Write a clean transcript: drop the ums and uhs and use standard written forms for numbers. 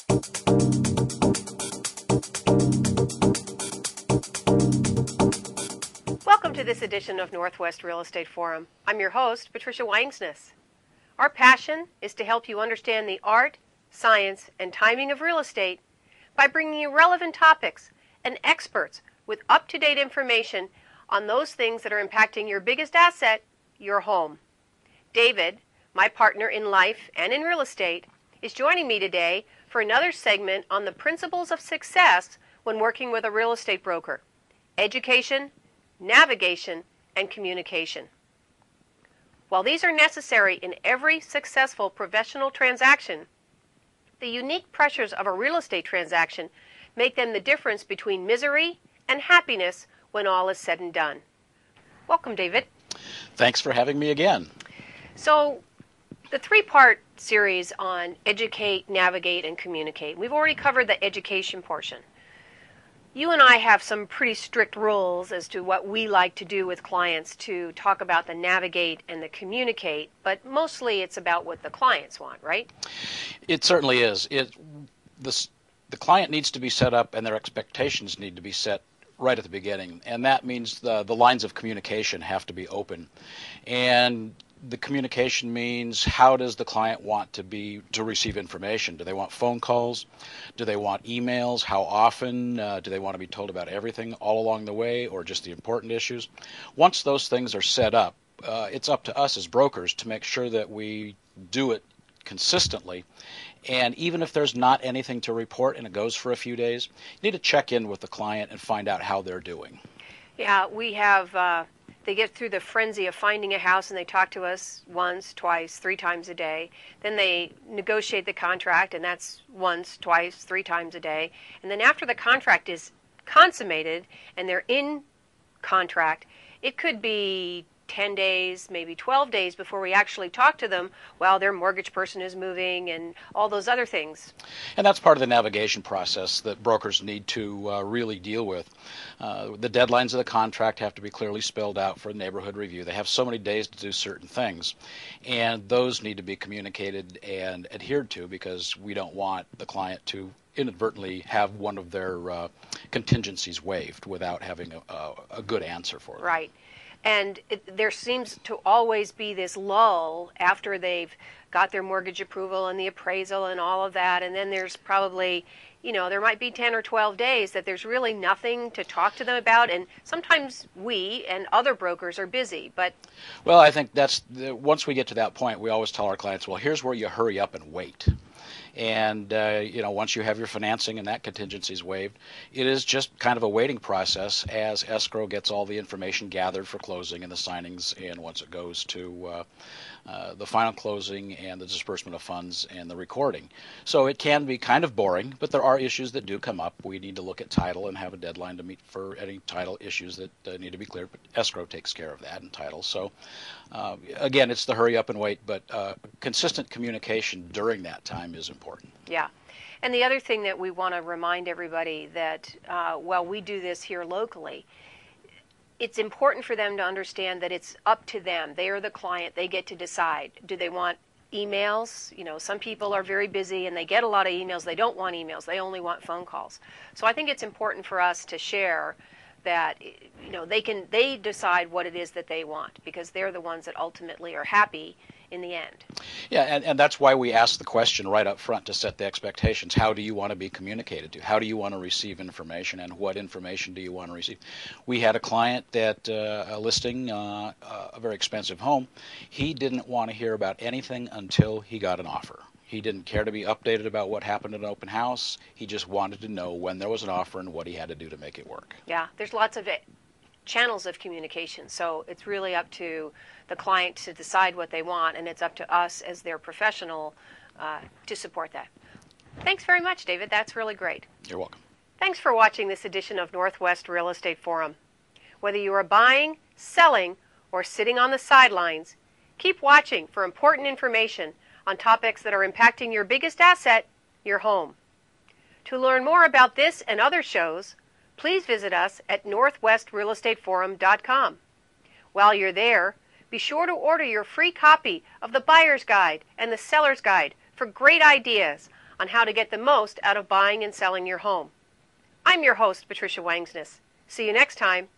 Welcome to this edition of Northwest Real Estate Forum. I'm your host, Patricia Wangsness. Our passion is to help you understand the art, science, and timing of real estate by bringing you relevant topics and experts with up-to-date information on those things that are impacting your biggest asset, your home. David, my partner in life and in real estate, is joining me today for another segment on the principles of success when working with a real estate broker: education, navigation, and communication. While these are necessary in every successful professional transaction, the unique pressures of a real estate transaction make them the difference between misery and happiness when all is said and done. Welcome, David. Thanks for having me again. So, the three-part series on educate, navigate, and communicate. We've already covered the education portion. You and I have some pretty strict rules as to what we like to do with clients to talk about the navigate and the communicate, but mostly it's about what the clients want, right? It certainly is. The client needs to be set up and their expectations need to be set right at the beginning, and that means the lines of communication have to be open. And the communication means, how does the client want to receive information? Do they want phone calls? Do they want emails? How often? Do they want to be told about everything all along the way, or just the important issues? Once those things are set up, it's up to us as brokers to make sure that we do it consistently. And even if there's not anything to report and it goes for a few days, you need to check in with the client and find out how they're doing. Yeah, we have... They get through the frenzy of finding a house and they talk to us once, twice, 3 times a day. Then they negotiate the contract, and that's once, twice, 3 times a day. And then after the contract is consummated and they're in contract, it could be 10 days, maybe 12 days before we actually talk to them while their mortgage person is moving and all those other things. And that's part of the navigation process that brokers need to really deal with. The deadlines of the contract have to be clearly spelled out for neighborhood review. They have so many days to do certain things, and those need to be communicated and adhered to, because we don't want the client to inadvertently have one of their contingencies waived without having a good answer for it. Right. And there seems to always be this lull after they've got their mortgage approval and the appraisal and all of that, and then there's probably, there might be 10 or 12 days that there's really nothing to talk to them about, and sometimes we and other brokers are busy, but... Well, I think once we get to that point, we always tell our clients, well, here's where you hurry up and wait. And, once you have your financing and that contingency is waived, it is just kind of a waiting process as escrow gets all the information gathered for closing and the signings, and once it goes to the final closing and the disbursement of funds and the recording. So it can be kind of boring, but there are issues that do come up. We need to look at title and have a deadline to meet for any title issues that need to be cleared, but escrow takes care of that in title. So again, it's the hurry up and wait, but consistent communication during that time is important. Yeah. And the other thing that we want to remind everybody that while we do this here locally, it's important for them to understand that it's up to them. They are the client. They get to decide. Do they want emails? Some people are very busy and they get a lot of emails. They don't want emails. They only want phone calls. So I think it's important for us to share that they decide what it is that they want, because they're the ones that ultimately are happy in the end. Yeah, and that's why we ask the question right up front to set the expectations. How do you want to be communicated to? How do you want to receive information, and what information do you want to receive? We had a client that listing a very expensive home. He didn't want to hear about anything until he got an offer. He didn't care to be updated about what happened at an open house. He just wanted to know when there was an offer and what he had to do to make it work. Yeah, there's lots of channels of communication, so it's really up to the client to decide what they want, and it's up to us as their professional to support that. Thanks very much, David. That's really great. You're welcome. Thanks for watching this edition of Northwest Real Estate Forum. Whether you are buying, selling, or sitting on the sidelines, keep watching for important information on topics that are impacting your biggest asset, your home. To learn more about this and other shows, please visit us at northwestrealestateforum.com. While you're there, be sure to order your free copy of the Buyer's Guide and the Seller's Guide for great ideas on how to get the most out of buying and selling your home. I'm your host, Patricia Wangsness. See you next time.